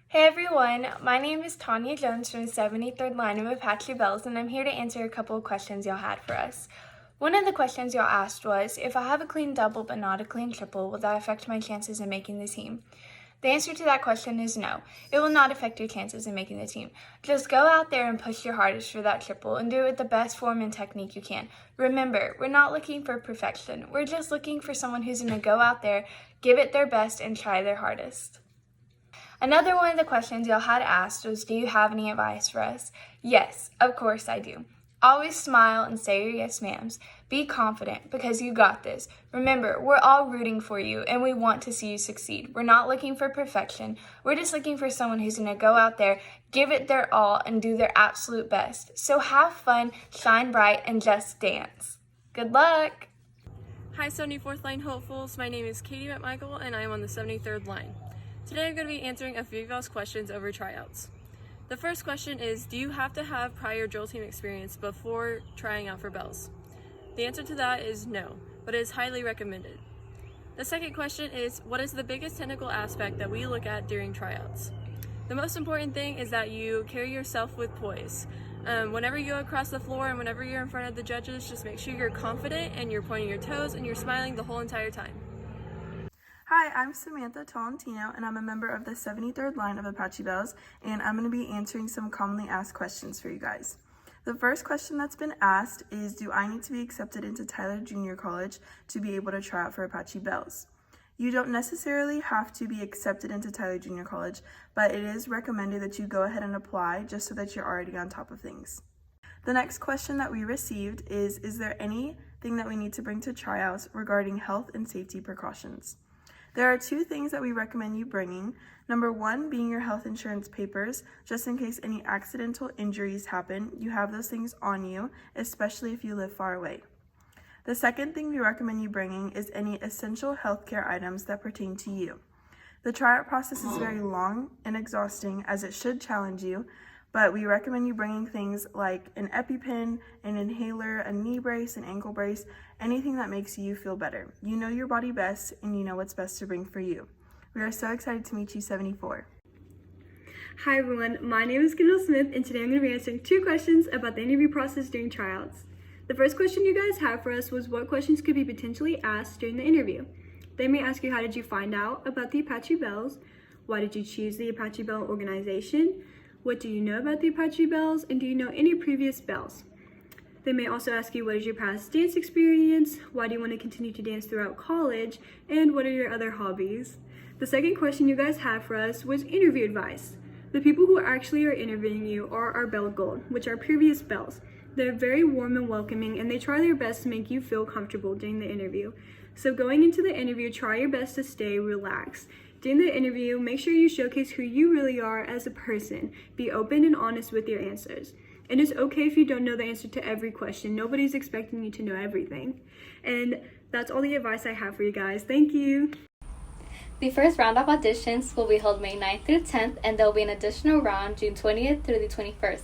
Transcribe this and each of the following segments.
Hey everyone, my name is Tanya Jones from the 73rd line of Apache Belles, and I'm here to answer a couple of questions y'all had for us. One of the questions y'all asked was, if I have a clean double but not a clean triple, will that affect my chances of making the team? The answer to that question is no. It will not affect your chances of making the team. Just go out there and push your hardest for that triple and do it with the best form and technique you can. Remember, we're not looking for perfection. We're just looking for someone who's going to go out there, give it their best, and try their hardest. Another one of the questions y'all had asked was, do you have any advice for us? Yes, of course I do. Always smile and say your yes ma'ams. Be confident because you got this. Remember, we're all rooting for you and we want to see you succeed. We're not looking for perfection. We're just looking for someone who's going to go out there, give it their all, and do their absolute best. So have fun, shine bright, and just dance. Good luck! Hi 74th line hopefuls, my name is Katie McMichael and I am on the 73rd line. Today I'm going to be answering a few of y'all's questions over tryouts. The first question is, do you have to have prior drill team experience before trying out for Belles? The answer to that is no, but it is highly recommended. The second question is, what is the biggest technical aspect that we look at during tryouts? The most important thing is that you carry yourself with poise. Whenever you go across the floor and whenever you're in front of the judges, just make sure you're confident and you're pointing your toes and you're smiling the whole entire time. Hi, I'm Samantha Tolentino, and I'm a member of the 73rd line of Apache Belles, and I'm going to be answering some commonly asked questions for you guys. The first question that's been asked is, do I need to be accepted into Tyler Junior College to be able to try out for Apache Belles? You don't necessarily have to be accepted into Tyler Junior College, but it is recommended that you go ahead and apply just so that you're already on top of things. The next question that we received is there anything that we need to bring to tryouts regarding health and safety precautions? There are two things that we recommend you bringing. Number one being your health insurance papers, just in case any accidental injuries happen, you have those things on you, especially if you live far away. The second thing we recommend you bringing is any essential healthcare items that pertain to you. The tryout process is very long and exhausting, as it should challenge you, but we recommend you bringing things like an EpiPen, an inhaler, a knee brace, an ankle brace, anything that makes you feel better. You know your body best and you know what's best to bring for you. We are so excited to meet you, 74. Hi everyone, my name is Kendall Smith and today I'm going to be answering two questions about the interview process during tryouts. The first question you guys have for us was what questions could be potentially asked during the interview. They may ask you, how did you find out about the Apache Belles? Why did you choose the Apache Belle organization? What do you know about the Apache Belles, and do you know any previous Belles? They may also ask you, what is your past dance experience? Why do you want to continue to dance throughout college? And what are your other hobbies? The second question you guys had for us was interview advice. The people who actually are interviewing you are our Belle Gold, which are previous Belles. They're very warm and welcoming, and they try their best to make you feel comfortable during the interview. So going into the interview, try your best to stay relaxed. During the interview, make sure you showcase who you really are as a person. Be open and honest with your answers. And it's okay if you don't know the answer to every question. Nobody's expecting you to know everything. And that's all the advice I have for you guys. Thank you. The first round of auditions will be held May 9th through 10th, and there will be an additional round June 20th through the 21st.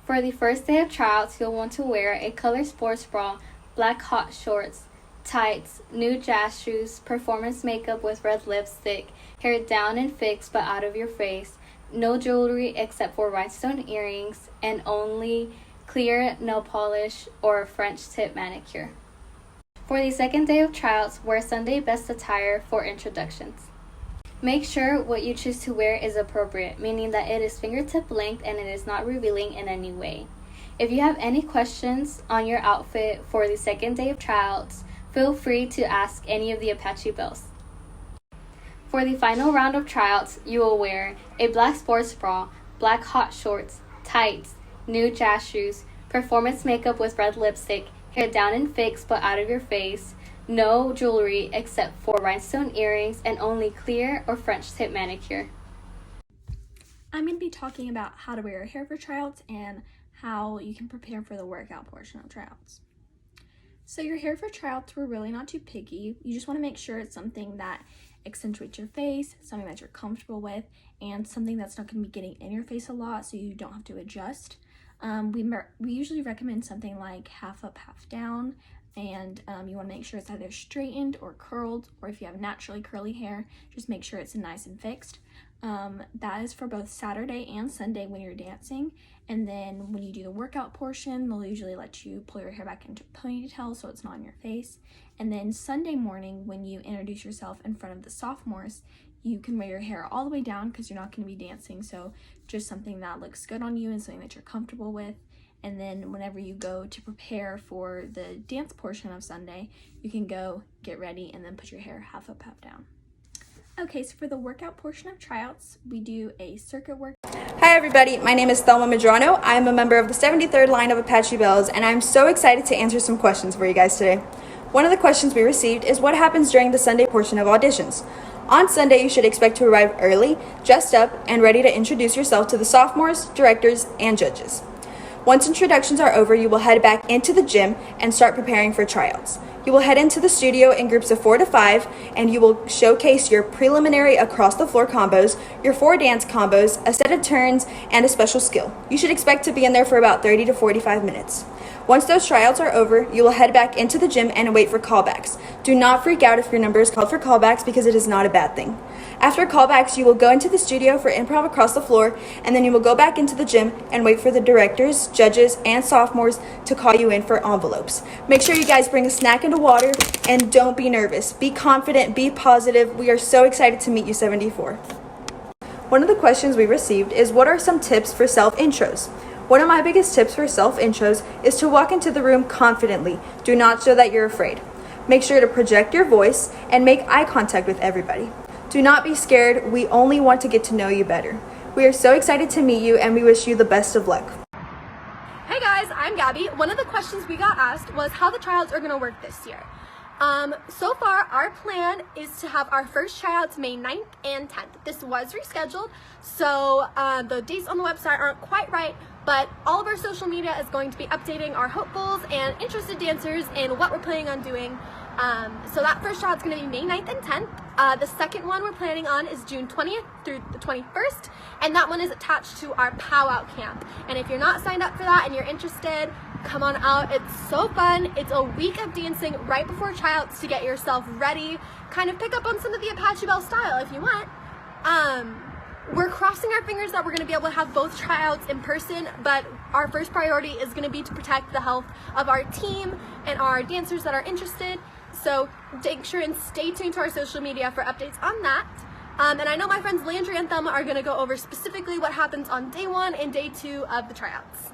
For the first day of tryouts, you'll want to wear a colored sports bra, black hot shorts, tights, new jazz shoes, performance makeup with red lipstick, hair down and fixed but out of your face, no jewelry except for rhinestone earrings, and only clear nail polish or French tip manicure. For the second day of tryouts, wear Sunday best attire for introductions. Make sure what you choose to wear is appropriate, meaning that it is fingertip length and it is not revealing in any way. If you have any questions on your outfit for the second day of tryouts, feel free to ask any of the Apache Belles. For the final round of tryouts, you will wear a black sports bra, black hot shorts, tights, new jazz shoes, performance makeup with red lipstick, hair down and fixed but out of your face, no jewelry except for rhinestone earrings, and only clear or French tip manicure. I'm going to be talking about how to wear your hair for tryouts and how you can prepare for the workout portion of tryouts. So your hair for tryouts, we're really not too picky. You just want to make sure it's something that accentuates your face, something that you're comfortable with, and something that's not going to be getting in your face a lot so you don't have to adjust. We usually recommend something like half up, half down, and you want to make sure it's either straightened or curled, or if you have naturally curly hair, just make sure it's nice and fixed. That is for both Saturday and Sunday when you're dancing. And then when you do the workout portion, they'll usually let you pull your hair back into a ponytail so it's not in your face. And then Sunday morning, when you introduce yourself in front of the sophomores, you can wear your hair all the way down because you're not going to be dancing. So just something that looks good on you and something that you're comfortable with. And then whenever you go to prepare for the dance portion of Sunday, you can go get ready and then put your hair half up, half down. Okay, so for the workout portion of tryouts, we do a circuit work. Hi everybody, my name is Thelma Madrano. I'm a member of the 73rd line of Apache Belles, and I'm so excited to answer some questions for you guys today. One of the questions we received is what happens during the Sunday portion of auditions. On Sunday, you should expect to arrive early, dressed up, and ready to introduce yourself to the sophomores, directors, and judges. Once introductions are over, you will head back into the gym and start preparing for tryouts. You will head into the studio in groups of 4 to 5, and you will showcase your preliminary across the floor combos, your 4 dance combos, a set of turns, and a special skill. You should expect to be in there for about 30 to 45 minutes. Once those tryouts are over, you will head back into the gym and wait for callbacks. Do not freak out if your number is called for callbacks because it is not a bad thing. After callbacks, you will go into the studio for improv across the floor, and then you will go back into the gym and wait for the directors, judges, and sophomores to call you in for envelopes. Make sure you guys bring a snack and a water, and don't be nervous. Be confident, be positive. We are so excited to meet you, 74. One of the questions we received is, what are some tips for self-intros? One of my biggest tips for self-intros is to walk into the room confidently. Do not show that you're afraid. Make sure to project your voice and make eye contact with everybody. Do not be scared. We only want to get to know you better. We are so excited to meet you, and we wish you the best of luck. Hey guys, I'm Gabby. One of the questions we got asked was how the tryouts are going to work this year. So far, our plan is to have our first tryouts May 9th and 10th. This was rescheduled, so the dates on the website aren't quite right, but all of our social media is going to be updating our hopefuls and interested dancers in what we're planning on doing. So that first tryout is going to be May 9th and 10th. The second one we're planning on is June 20th through the 21st, and that one is attached to our powwow camp. And if you're not signed up for that and you're interested, come on out. It's so fun. It's a week of dancing right before tryouts to get yourself ready, kind of pick up on some of the Apache Belles style if you want. We're crossing our fingers that we're going to be able to have both tryouts in person, but our first priority is going to be to protect the health of our team and our dancers that are interested. So make sure and stay tuned to our social media for updates on that. And I know my friends Landry and Thelma are going to go over specifically what happens on day 1 and day 2 of the tryouts.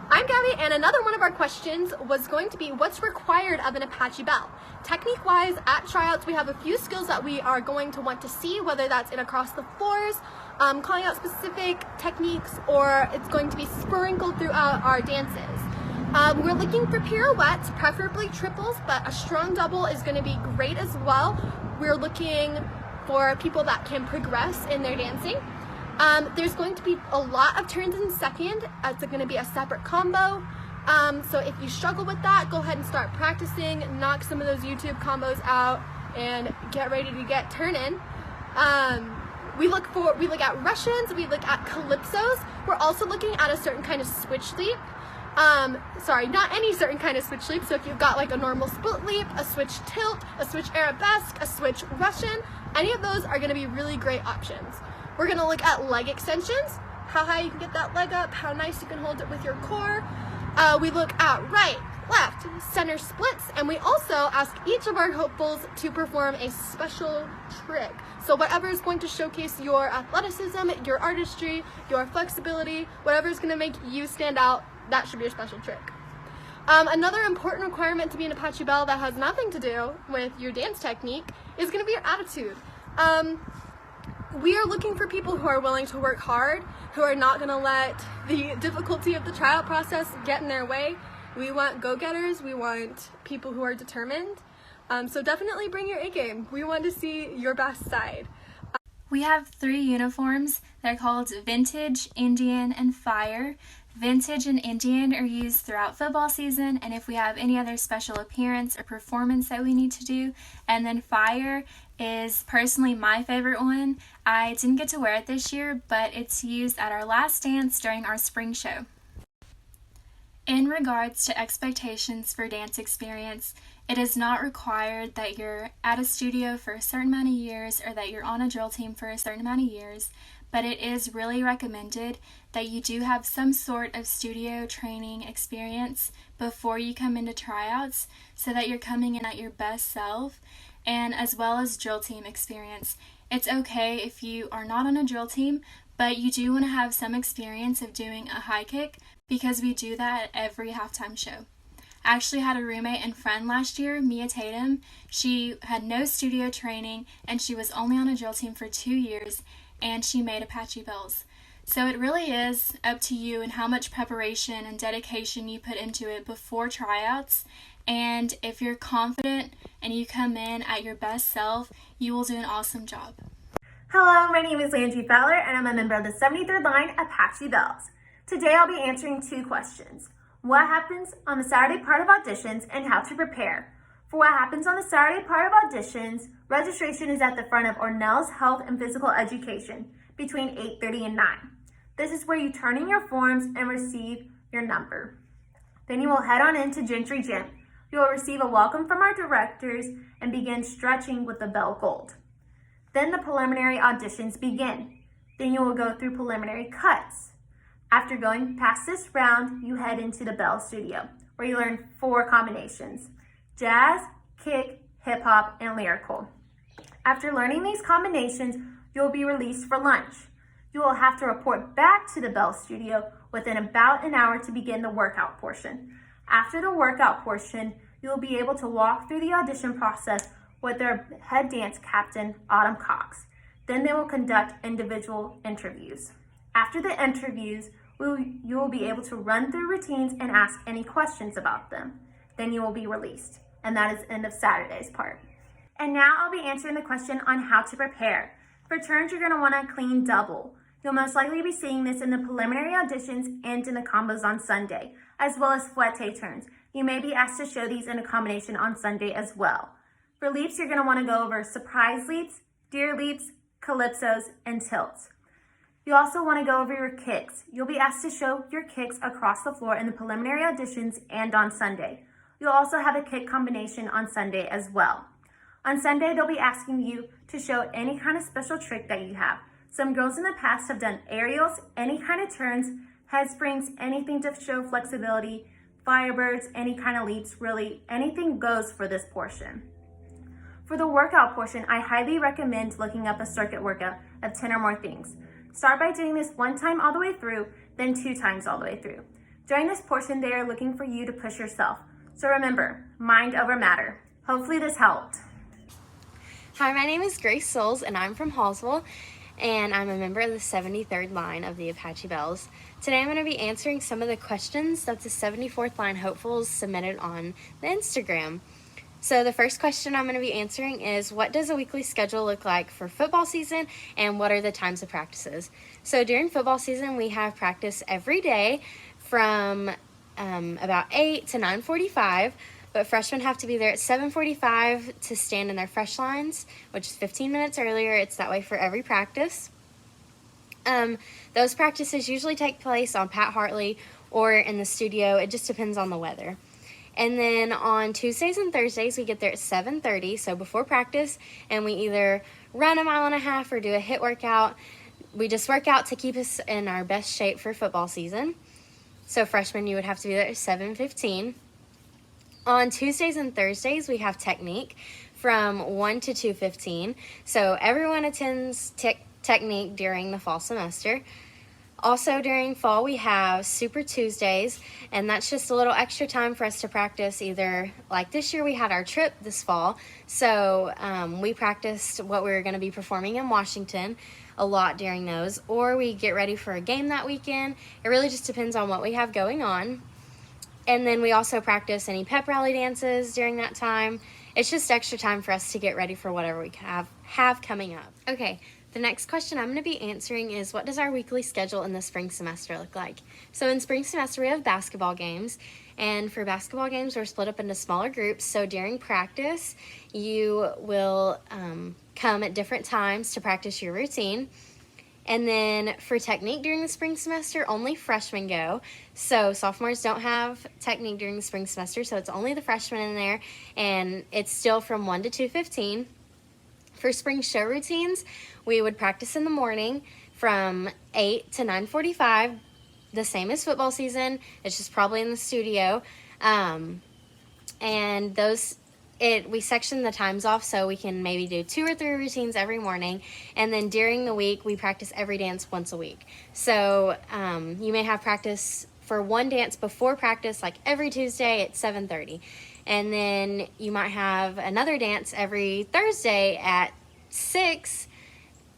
I'm Gabby, and another one of our questions was going to be what's required of an Apache Belle. Technique-wise, at tryouts, we have a few skills that we are going to want to see, whether that's in across the floors, calling out specific techniques, or it's going to be sprinkled throughout our dances. We're looking for pirouettes, preferably triples, but a strong double is going to be great as well. We're looking for people that can progress in their dancing. There's going to be a lot of turns in second. It's going to be a separate combo. So if you struggle with that, go ahead and start practicing, knock some of those YouTube combos out, and get ready to get turning. We look at Russians, we look at calypsos. We're also looking at a certain kind of switch leap. Sorry, not any certain kind of switch leap. So if you've got like a normal split leap, a switch tilt, a switch arabesque, a switch Russian, any of those are going to be really great options. We're going to look at leg extensions, how high you can get that leg up, how nice you can hold it with your core. We look at right, left, center splits, and we also ask each of our hopefuls to perform a special trick. So whatever is going to showcase your athleticism, your artistry, your flexibility, whatever is going to make you stand out, that should be your special trick. Another important requirement to be an Apache Belle that has nothing to do with your dance technique is going to be your attitude. We are looking for people who are willing to work hard, who are not going to let the difficulty of the tryout process get in their way. We want go-getters. We want people who are determined. So definitely bring your A game. We want to see your best side. We have 3 uniforms. They're called Vintage, Indian, and Fire. Vintage and Indian are used throughout football season, and if we have any other special appearance or performance that we need to do. And then Fire is personally my favorite one. I didn't get to wear it this year, but it's used at our last dance during our spring show. In regards to expectations for dance experience, it is not required that you're at a studio for a certain amount of years or that you're on a drill team for a certain amount of years, but it is really recommended that you do have some sort of studio training experience before you come into tryouts so that you're coming in at your best self, and as well as drill team experience. It's okay if you are not on a drill team, but you do want to have some experience of doing a high kick because we do that at every halftime show. I actually had a roommate and friend last year, Mia Tatum. She had no studio training and she was only on a drill team for 2 years, and she made Apache Belles. So it really is up to you and how much preparation and dedication you put into it before tryouts. And if you're confident and you come in at your best self, you will do an awesome job. Hello, my name is Landry Fowler and I'm a member of the 73rd line Apache Belles. Today I'll be answering 2 questions. What happens on the Saturday part of auditions and how to prepare. For what happens on the Saturday part of auditions, registration is at the front of Ornell's Health and Physical Education between 8:30 and 9. This is where you turn in your forms and receive your number. Then you will head on into Gentry Gym. You will receive a welcome from our directors and begin stretching with the Bell Gold. Then the preliminary auditions begin. Then you will go through preliminary cuts. After going past this round, you head into the Bell Studio, where you learn 4 combinations: jazz, kick, hip hop, and lyrical. After learning these combinations, you will be released for lunch. You will have to report back to the Bell Studio within about an hour to begin the workout portion. After the workout portion, you will be able to walk through the audition process with their head dance captain, Autumn Cox. Then they will conduct individual interviews. After the interviews, you will be able to run through routines and ask any questions about them. Then you will be released. And that is the end of Saturday's part. And now I'll be answering the question on how to prepare. For turns, you're going to want to clean double. You'll most likely be seeing this in the preliminary auditions and in the combos on Sunday, as well as fouette turns. You may be asked to show these in a combination on Sunday as well. For leaps, you're going to want to go over surprise leaps, deer leaps, calypsos, and tilts. You also want to go over your kicks. You'll be asked to show your kicks across the floor in the preliminary auditions and on Sunday. You'll also have a kick combination on Sunday as well. On Sunday, they'll be asking you to show any kind of special trick that you have. Some girls in the past have done aerials, any kind of turns, head springs, anything to show flexibility, firebirds, any kind of leaps, really anything goes for this portion. For the workout portion, I highly recommend looking up a circuit workout of 10 or more things. Start by doing this 1 time all the way through, then 2 times all the way through. During this portion, they are looking for you to push yourself. So remember, mind over matter. Hopefully this helped. Hi, my name is Grace Souls and I'm from Hallsville, and I'm a member of the 73rd line of the Apache Belles. Today I'm going to be answering some of the questions that the 74th line hopefuls submitted on the Instagram. So the first question I'm going to be answering is, what does a weekly schedule look like for football season and what are the times of practices? So during football season, we have practice every day from about 8 to 9:45, but freshmen have to be there at 7:45 to stand in their fresh lines, which is 15 minutes earlier. It's that way for every practice. Those practices usually take place on Pat Hartley or in the studio. It just depends on the weather. And then on Tuesdays and Thursdays, we get there at 7:30, so before practice, and we either run 1.5 miles or do a HIIT workout. We just work out to keep us in our best shape for football season. So freshmen, you would have to be there at 7:15. On Tuesdays and Thursdays, we have technique from 1 to 2:15. So everyone attends technique during the fall semester. Also during fall, we have Super Tuesdays, and that's just a little extra time for us to practice. Either, like this year, we had our trip this fall, so we practiced what we were going to be performing in Washington a lot during those, or we get ready for a game that weekend. It really just depends on what we have going on. And then we also practice any pep rally dances during that time. It's just extra time for us to get ready for whatever we have coming up. Okay, the next question I'm going to be answering is, what does our weekly schedule in the spring semester look like? So in spring semester, we have basketball games. And for basketball games, we're split up into smaller groups. So during practice, you will come at different times to practice your routine. And then for technique during the spring semester, only freshmen go. So sophomores don't have technique during the spring semester, so it's only the freshmen in there, and it's still from 1 to 2:15. For spring show routines, we would practice in the morning from 8 to 9:45, the same as football season. It's just probably in the studio. And we section the times off so we can maybe do 2 or 3 routines every morning, and then during the week we practice every dance once a week. So you may have practice for one dance before practice, like every Tuesday at 7:30, and then you might have another dance every Thursday at 6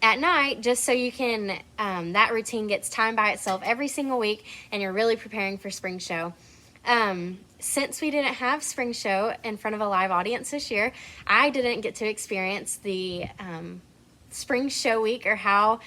at night, just so you can that routine gets time by itself every single week, and you're really preparing for spring show. Since we didn't have spring show in front of a live audience this year, I didn't get to experience the spring show week, or how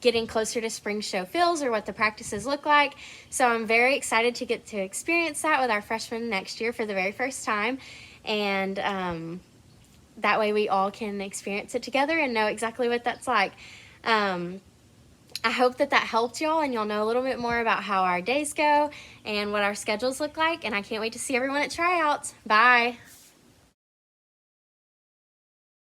getting closer to spring show feels, or what the practices look like. So I'm very excited to get to experience that with our freshmen next year for the very first time, and that way we all can experience it together and know exactly what that's like. I hope that helped y'all, and you'll know a little bit more about how our days go and what our schedules look like, and I can't wait to see everyone at tryouts. Bye!